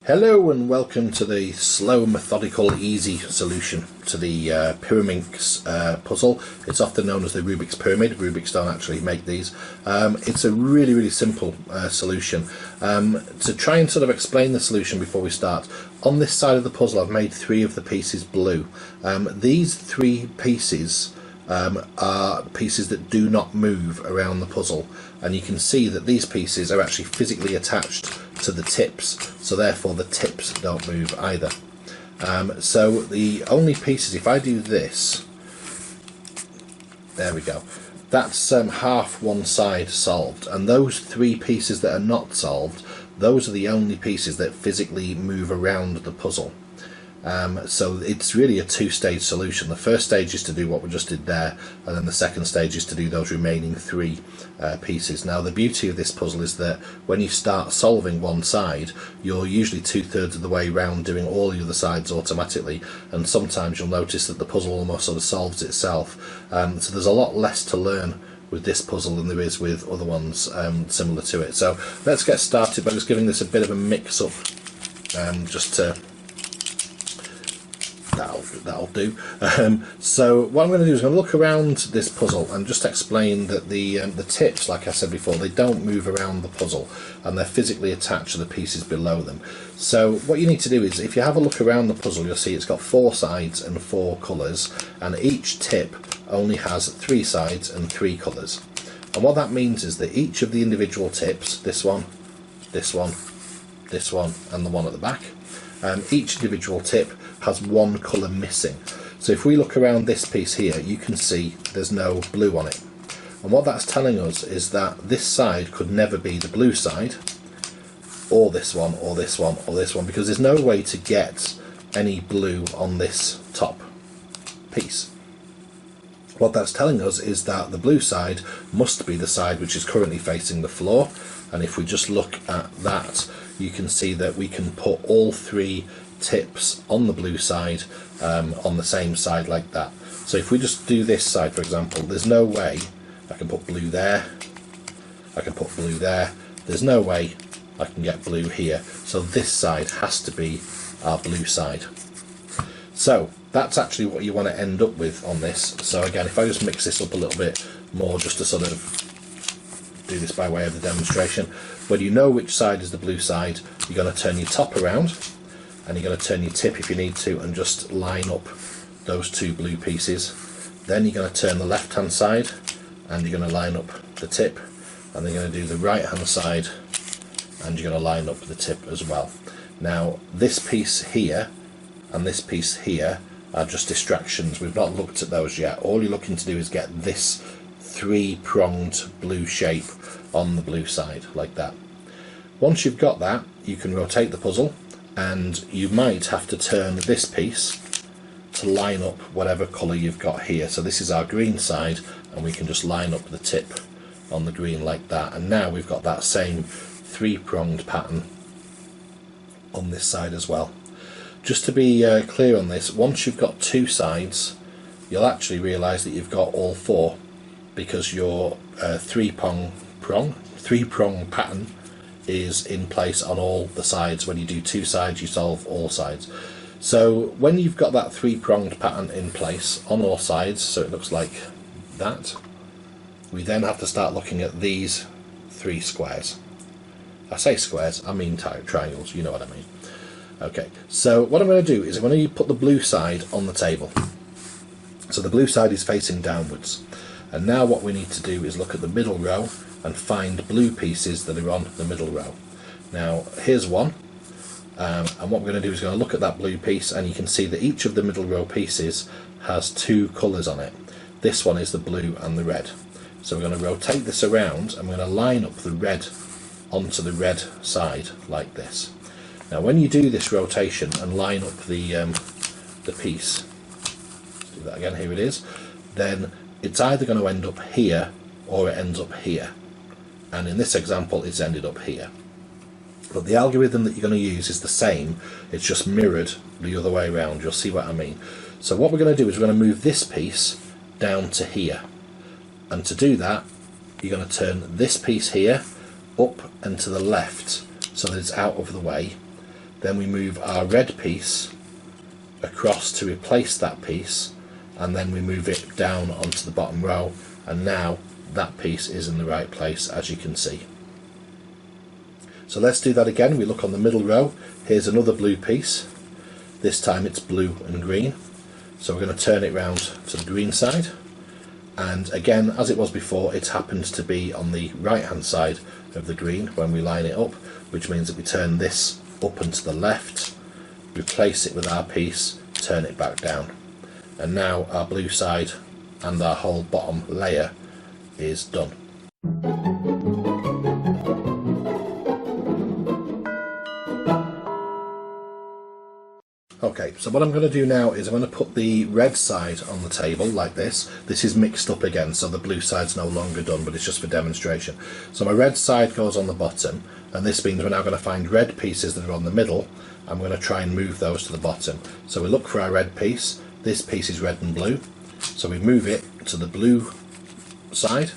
Hello and welcome to the slow, methodical, easy solution to the Pyraminx puzzle. It's often known as the Rubiks Pyramid. Rubiks don't actually make these. It's a really simple solution. To try and sort of explain the solution before we start, on this side of the puzzle I've made 3 of the pieces blue. These 3 pieces are pieces that do not move around the puzzle, and you can see that these pieces are actually physically attached to the tips, so therefore the tips don't move either. So the only pieces, if I do this, there we go, that's half one side solved, and those 3 pieces that are not solved, those are the only pieces that physically move around the puzzle. So it's really a 2-stage solution. The first stage is to do what we just did there, and then the second stage is to do those remaining 3 pieces. Now the beauty of this puzzle is that when you start solving one side, you're usually 2/3 of the way round doing all the other sides automatically, and sometimes you'll notice that the puzzle almost sort of solves itself. So there's a lot less to learn with this puzzle than there is with other ones similar to it. So let's get started by just giving this a bit of a mix up, just to that'll do. So what I'm going to do is I'm going to look around this puzzle and just explain that the tips, like I said before, they don't move around the puzzle and they're physically attached to the pieces below them. So what you need to do is, if you have a look around the puzzle, you'll see it's got 4 sides and 4 colours, and each tip only has 3 sides and 3 colours. And what that means is that each of the individual tips, this one, this one, this one, and the one at the back, each individual tip has 1 colour missing. So if we look around this piece here, you can see there's no blue on it. And what that's telling us is that this side could never be the blue side, or this one, or this one, or this one, because there's no way to get any blue on this top piece. What that's telling us is that the blue side must be the side which is currently facing the floor, and if we just look at that, you can see that we can put all 3 tips on the blue side on the same side like that. So if we just do this side, for example, there's no way I can put blue there, I can put blue there, there's no way I can get blue here, so this side has to be our blue side. So that's actually what you want to end up with on this. So again, if I just mix this up a little bit more, just to sort of do this by way of the demonstration, when you know which side is the blue side, you're going to turn your top around, and you're going to turn your tip if you need to, and just line up those 2 blue pieces. Then you're going to turn the left hand side and you're going to line up the tip, and then you're going to do the right hand side and you're going to line up the tip as well. Now this piece here and this piece here are just distractions. We've not looked at those yet. All you're looking to do is get this 3-pronged blue shape on the blue side like that. Once you've got that, you can rotate the puzzle, and you might have to turn this piece to line up whatever colour you've got here. So this is our green side, and we can just line up the tip on the green like that, and now we've got that same 3-pronged pattern on this side as well. Just to be clear on this, once you've got 2 sides, you'll actually realise that you've got all 4, because your 3-prong pattern is in place on all the sides. When you do 2 sides, you solve all sides. So when you've got that 3-pronged pattern in place on all sides, so it looks like that, we then have to start looking at these 3 squares. I say squares, I mean triangles, you know what I mean. Okay, so what I'm going to do is I'm going to put the blue side on the table. So the blue side is facing downwards, and now what we need to do is look at the middle row and find blue pieces that are on the middle row. Now here's one, and what we're going to do is going to look at that blue piece, and you can see that each of the middle row pieces has 2 colours on it. This one is the blue and the red. So we're going to rotate this around, and we're going to line up the red onto the red side like this. Now when you do this rotation and line up the piece, let's do that again, here it is, then it's either going to end up here or it ends up here, and in this example it's ended up here. But the algorithm that you're going to use is the same, it's just mirrored the other way around. You'll see what I mean. So what we're going to do is we're going to move this piece down to here, and to do that you're going to turn this piece here up and to the left so that it's out of the way. then we move our red piece across to replace that piece, and then we move it down onto the bottom row, and now that piece is in the right place, as you can see. So let's do that again. We look on the middle row. Here's another blue piece. This time it's blue and green. So we're going to turn it round to the green side. And again, as it was before, it happens to be on the right hand side of the green when we line it up, which means that we turn this up and to the left, replace it with our piece, turn it back down. And now our blue side and our whole bottom layer is done. Okay, so what I'm going to do now is I'm going to put the red side on the table like this. This is mixed up again, so the blue side's no longer done, but it's just for demonstration. So my red side goes on the bottom, and this means we're now going to find red pieces that are on the middle. I'm going to try and move those to the bottom. So we look for our red piece. This piece is red and blue, so we move it to the blue side.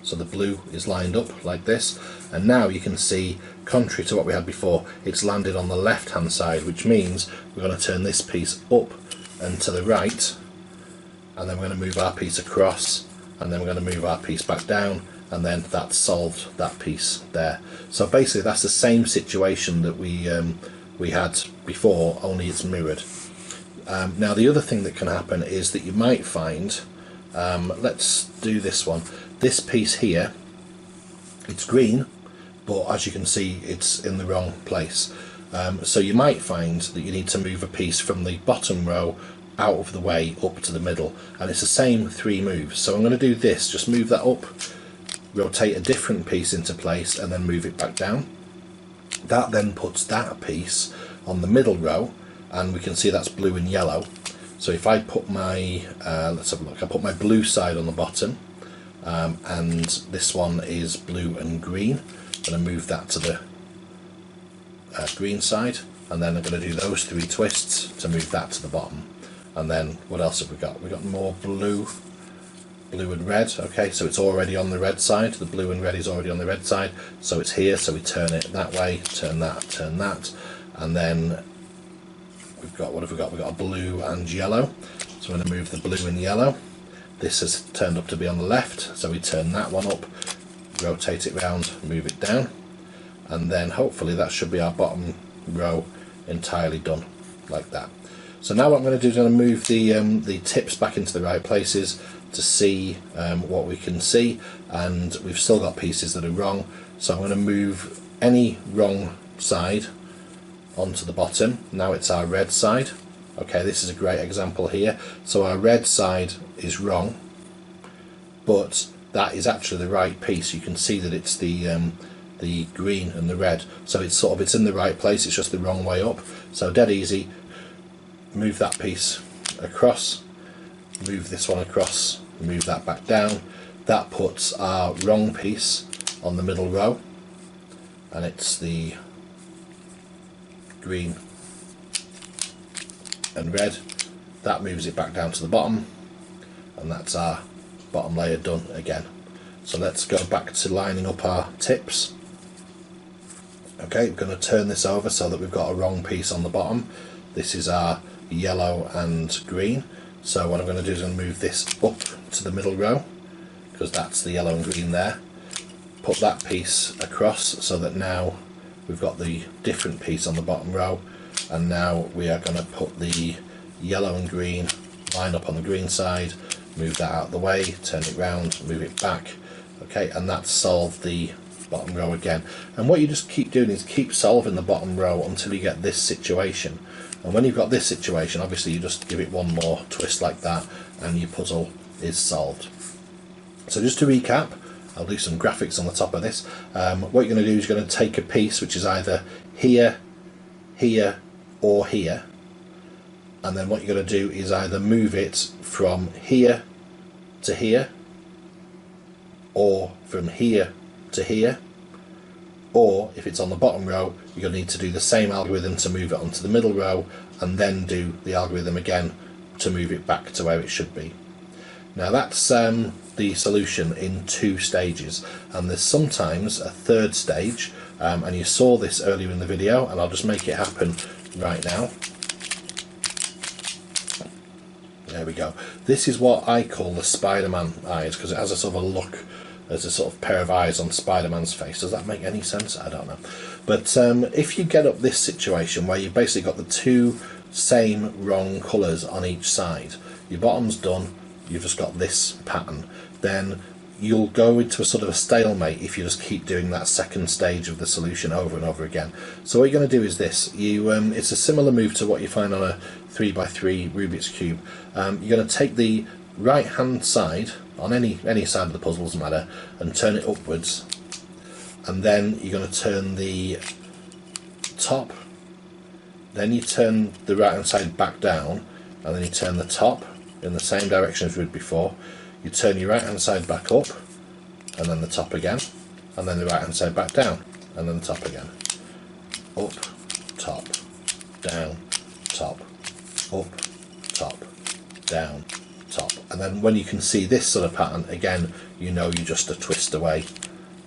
So the blue is lined up like this, and now you can see, contrary to what we had before, it's landed on the left hand side, which means we're going to turn this piece up and to the right, and then we're going to move our piece across, and then we're going to move our piece back down, and then that's solved that piece there. So basically that's the same situation that we had before, only it's mirrored. Now the other thing that can happen is that you might find, let's do this one, this piece here, it's green, but as you can see it's in the wrong place. So you might find that you need to move a piece from the bottom row out of the way up to the middle, and it's the same 3 moves. So I'm going to do this, just move that up, rotate a different piece into place, and then move it back down. That then puts that piece on the middle row, and we can see that's blue and yellow. So if I put my, let's have a look, I put my blue side on the bottom, and this one is blue and green. I'm going to move that to the green side, and then I'm going to do those 3 twists to move that to the bottom. And then what else have we got? We've got more blue and red. Okay, so it's already on the red side. The blue and red is already on the red side, so it's here, so we turn it that way, turn that, and then we've got, what have we got? We've got a blue and yellow, so I'm going to move the blue and yellow. This has turned up to be on the left, so we turn that one up, rotate it round, move it down, and then hopefully that should be our bottom row entirely done like that. So now what I'm going to do is I'm going to move the tips back into the right places to see what we can see, and we've still got pieces that are wrong, so I'm going to move any wrong side onto the bottom. Now it's our red side. Okay, this is a great example here. So our red side is wrong, but that is actually the right piece. You can see that it's the green and the red, so it's in the right place, it's just the wrong way up. So dead easy, move that piece across, move this one across, move that back down. That puts our wrong piece on the middle row, and it's the green and red. That moves it back down to the bottom, and that's our bottom layer done again. So let's go back to lining up our tips. Okay, we're going to turn this over so that we've got a wrong piece on the bottom. This is our yellow and green, so what I'm going to do is I'm going to move this up to the middle row, because that's the yellow and green there. Put that piece across so that now we've got the different piece on the bottom row, and now we are going to put the yellow and green line up on the green side, move that out of the way, turn it round, move it back. Okay, and that's solved the bottom row again. And what you just keep doing is keep solving the bottom row until you get this situation. And when you've got this situation, obviously you just give it one more twist like that, and your puzzle is solved. So just to recap, I'll do some graphics on the top of this. What you're going to do is you're going to take a piece which is either here, here, or here, and then what you're going to do is either move it from here to here, or from here to here, or if it's on the bottom row, you're going to need to do the same algorithm to move it onto the middle row, and then do the algorithm again to move it back to where it should be. Now that's the solution in 2 stages, and there's sometimes a 3rd stage, and you saw this earlier in the video, and I'll just make it happen right now. There we go. This is what I call the Spider-Man eyes, because it has a sort of a look, as a sort of pair of eyes on Spider-Man's face. Does that make any sense? I don't know. But if you get up this situation where you've basically got the two same wrong colours on each side, your bottom's done, you've just got this pattern, then you'll go into a sort of a stalemate if you just keep doing that second stage of the solution over and over again. So what you're going to do is this. It's a similar move to what you find on a 3x3 Rubik's Cube. You're going to take the right hand side on any side of the puzzle, doesn't matter, and turn it upwards, and then you're going to turn the top, then you turn the right hand side back down, and then you turn the top in the same direction as we did before. You turn your right hand side back up, and then the top again, and then the right hand side back down, and then the top again. Up, top, down, top, up, top, down, top. And then when you can see this sort of pattern again, you know you're just a twist away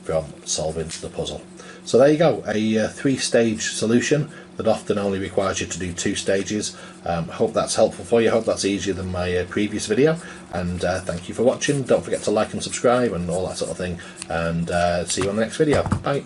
from solving the puzzle. So there you go, a three-stage solution that often only requires you to do 2 stages. Hope that's helpful for you. Hope that's easier than my previous video, and thank you for watching. Don't forget to like and subscribe and all that sort of thing, and see you on the next video. Bye.